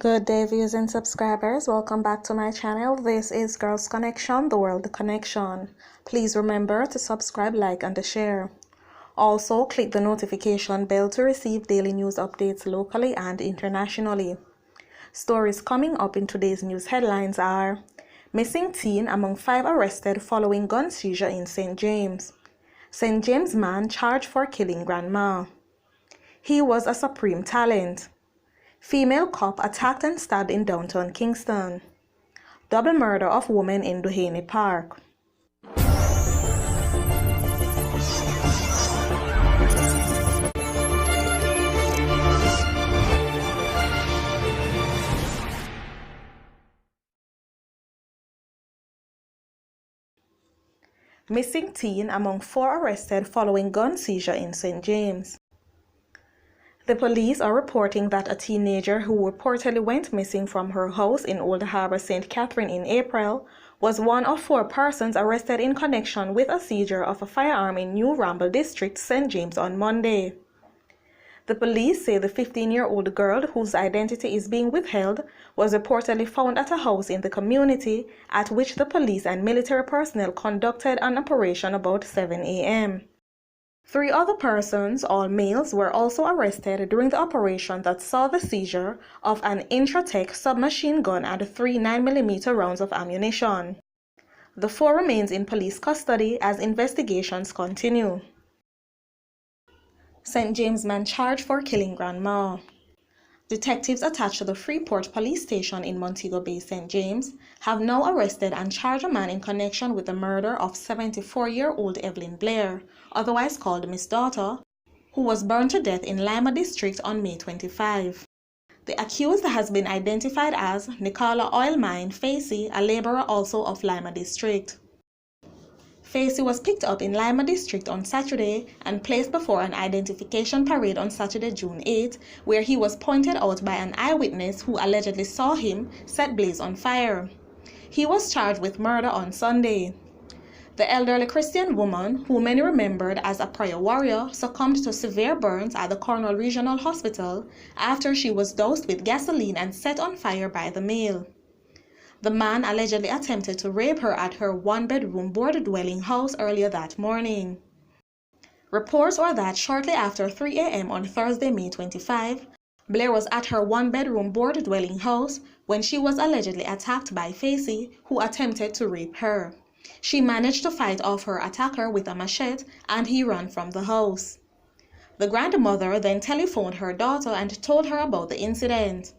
Good day, viewers and subscribers. Welcome back to my channel. This is Girls Connection, the World Connection. Please remember to subscribe, like, and share. Also, click the notification bell to receive daily news updates locally and internationally. Stories coming up in today's news headlines are: missing teen among 5 arrested following gun seizure in St. James. St. James man charged for killing grandma. He was a supreme talent. Female cop attacked and stabbed in downtown Kingston. Double murder of woman in Duhaney Park. Missing teen among 4 arrested following gun seizure in St. James. The police are reporting that a teenager who reportedly went missing from her house in Old Harbour, St. Catherine in April was one of 4 persons arrested in connection with a seizure of a firearm in New Ramble District, St. James on Monday. The police say the 15-year-old girl, whose identity is being withheld, was reportedly found at a house in the community at which the police and military personnel conducted an operation about 7 a.m. 3 other persons, all males, were also arrested during the operation that saw the seizure of an Intratec submachine gun and 3 9mm rounds of ammunition. The 4 remains in police custody as investigations continue. St. James man charged for killing grandma. Detectives attached to the Freeport Police Station in Montego Bay, St. James, have now arrested and charged a man in connection with the murder of 74-year-old Evelyn Blair, otherwise called Miss Daughter, who was burned to death in Lima District on May 25. The accused has been identified as Nicola Oil Mine Facey, a laborer also of Lima District. Facey was picked up in Lima District on Saturday and placed before an identification parade on Saturday, June 8, where he was pointed out by an eyewitness who allegedly saw him set blaze on fire. He was charged with murder on Sunday. The elderly Christian woman, who many remembered as a prayer warrior, succumbed to severe burns at the Cornwall Regional Hospital after she was doused with gasoline and set on fire by the male. The man allegedly attempted to rape her at her 1-bedroom board dwelling house earlier that morning. Reports are that shortly after 3 a.m. on Thursday, May 25, Blair was at her 1-bedroom board dwelling house when she was allegedly attacked by Facey, who attempted to rape her. She managed to fight off her attacker with a machete and he ran from the house. The grandmother then telephoned her daughter and told her about the incident.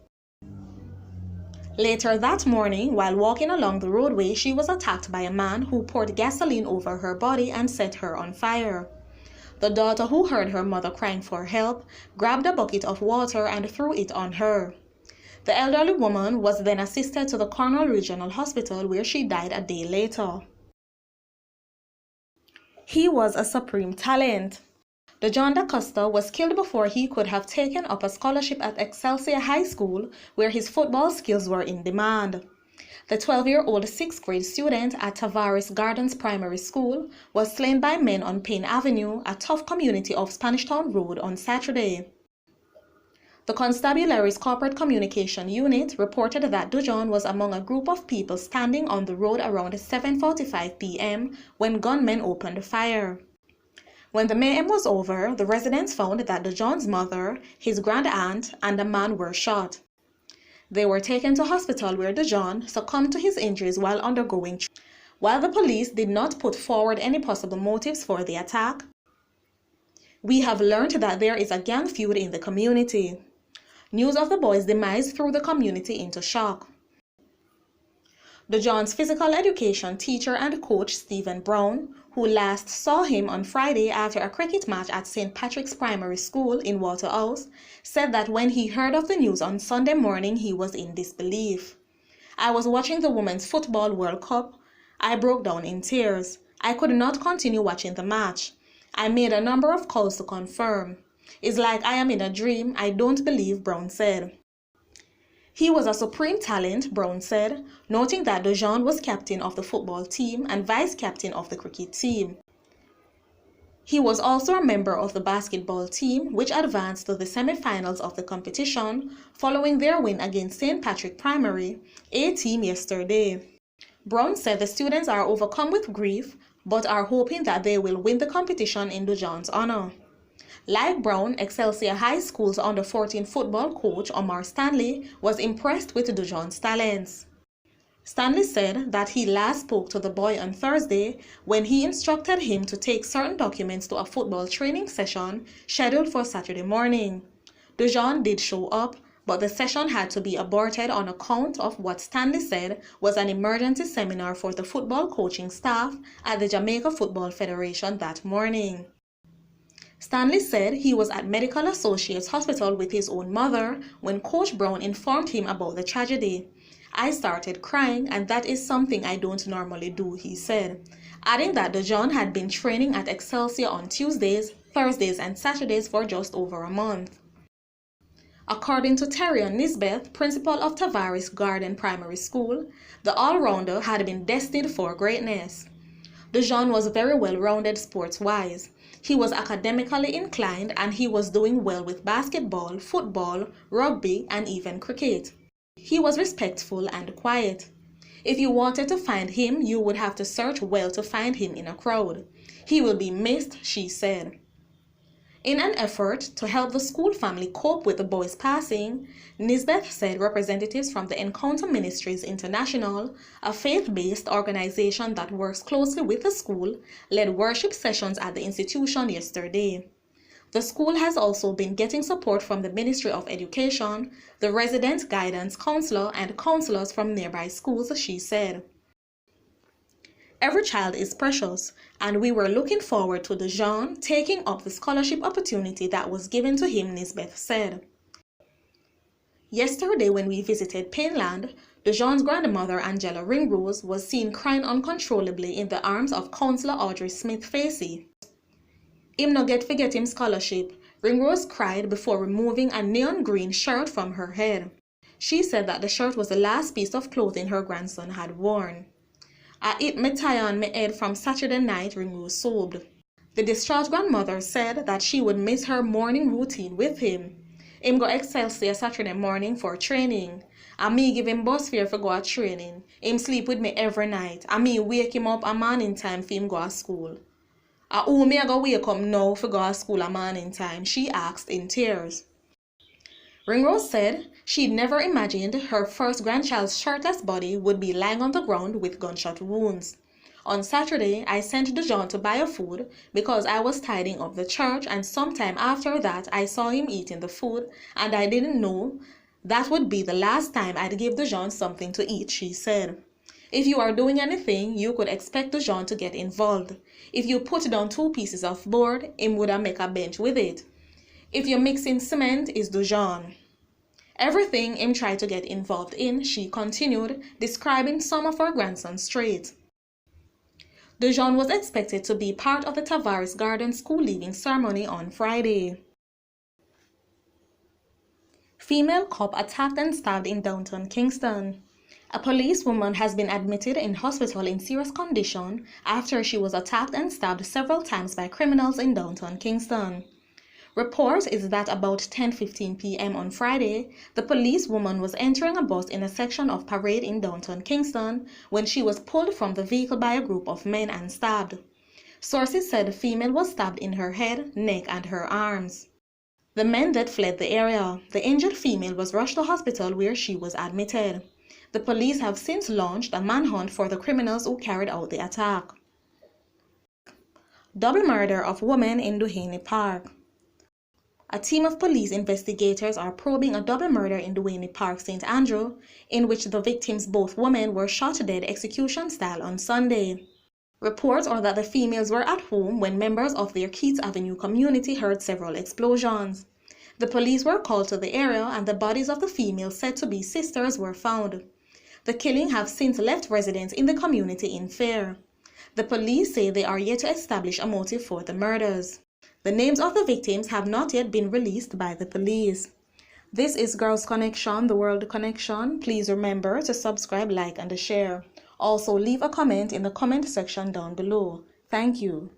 Later that morning, while walking along the roadway, she was attacked by a man who poured gasoline over her body and set her on fire. The daughter, who heard her mother crying for help, grabbed a bucket of water and threw it on her. The elderly woman was then assisted to the Cornwall Regional Hospital, where she died a day later. He was a supreme talent. John DaCosta was killed before he could have taken up a scholarship at Excelsior High School, where his football skills were in demand. The 12-year-old 6th grade student at Tavares Gardens Primary School was slain by men on Payne Avenue, a tough community of Spanish Town Road, on Saturday. The Constabulary's Corporate Communication Unit reported that Dujon was among a group of people standing on the road around 7:45 p.m. when gunmen opened fire. When the mayhem was over, the residents found that Dujon's mother, his grand-aunt, and a man were shot. They were taken to hospital where Dujon succumbed to his injuries while undergoing treatment. While the police did not put forward any possible motives for the attack, we have learned that there is a gang feud in the community. News of the boy's demise threw the community into shock. Dujon's physical education teacher and coach, Stephen Brown, who last saw him on Friday after a cricket match at St. Patrick's Primary School in Waterhouse, said that when he heard of the news on Sunday morning, he was in disbelief. "I was watching the Women's Football World Cup. I broke down in tears. I could not continue watching the match. I made a number of calls to confirm. It's like I am in a dream. I don't believe," Brown said. He was a supreme talent, Brown said, noting that Dujon was captain of the football team and vice-captain of the cricket team. He was also a member of the basketball team, which advanced to the semi-finals of the competition following their win against St. Patrick Primary, A team yesterday. Brown said the students are overcome with grief, but are hoping that they will win the competition in Dujon's honor. Like Brown, Excelsior High School's under-14 football coach Omar Stanley was impressed with Dujon's talents. Stanley said that he last spoke to the boy on Thursday when he instructed him to take certain documents to a football training session scheduled for Saturday morning. Dujon did show up, but the session had to be aborted on account of what Stanley said was an emergency seminar for the football coaching staff at the Jamaica Football Federation that morning. Stanley said he was at Medical Associates Hospital with his own mother when Coach Brown informed him about the tragedy. "I started crying, and that is something I don't normally do," he said, adding that Dujon had been training at Excelsior on Tuesdays, Thursdays, and Saturdays for just over a month. According to Terrion Nisbeth, principal of Tavares Garden Primary School, the all-rounder had been destined for greatness. Dujon was very well-rounded sports-wise. He was academically inclined and he was doing well with basketball, football, rugby, and even cricket. He was respectful and quiet. If you wanted to find him, you would have to search well to find him in a crowd. He will be missed, she said. In an effort to help the school family cope with the boy's passing, Nisbeth said representatives from the Encounter Ministries International, a faith-based organization that works closely with the school, led worship sessions at the institution yesterday. The school has also been getting support from the Ministry of Education, the Resident Guidance Counselor, and counselors from nearby schools, she said. "Every child is precious, and we were looking forward to Dujon taking up the scholarship opportunity that was given to him," Nisbeth said. Yesterday when we visited Pineland, Dujon's grandmother Angela Ringrose was seen crying uncontrollably in the arms of Councillor Audrey Smith-Facey. "Him no forget him scholarship," Ringrose cried before removing a neon green shirt from her head. She said that the shirt was the last piece of clothing her grandson had worn. "I hit me tie on me head from Saturday night," Ringrose sobbed. The distraught grandmother said that she would miss her morning routine with him. "Him go Excelsior Saturday morning for training. And me give him bus fare for go at training. Him sleep with me every night. And me wake him up a morning time for him go to school. Who me I go wake up now for go to school a morning time?" she asked in tears. Ringrose said she'd never imagined her first grandchild's shirtless body would be lying on the ground with gunshot wounds. "On Saturday, I sent Dujon to buy food because I was tidying up the church, and sometime after that I saw him eating the food, and I didn't know that would be the last time I'd give Dujon something to eat," she said. "If you are doing anything, you could expect Dujon to get involved. If you put down 2 pieces of board, him would make a bench with it. If you're mixing cement, is Dujon. Everything him try to get involved in," she continued, describing some of her grandson's traits. Dujon was expected to be part of the Tavares Garden School leaving ceremony on Friday. Female cop attacked and stabbed in downtown Kingston. A policewoman has been admitted in hospital in serious condition after she was attacked and stabbed several times by criminals in downtown Kingston. Report is that about 10:15 p.m. on Friday, the policewoman was entering a bus in a section of Parade in downtown Kingston when she was pulled from the vehicle by a group of men and stabbed. Sources said the female was stabbed in her head, neck, and her arms. The men then fled the area. The injured female was rushed to hospital where she was admitted. The police have since launched a manhunt for the criminals who carried out the attack. Double murder of woman in Duhaney Park. A team of police investigators are probing a double murder in Duhaney Park, St. Andrew, in which the victims, both women, were shot dead execution style on Sunday. Reports are that the females were at home when members of their Keats Avenue community heard several explosions. The police were called to the area and the bodies of the females said to be sisters were found. The killing have since left residents in the community in fear. The police say they are yet to establish a motive for the murders. The names of the victims have not yet been released by the police. This is Girls Connection, the World Connection. Please remember to subscribe, like, and share. Also, leave a comment in the comment section down below. Thank you.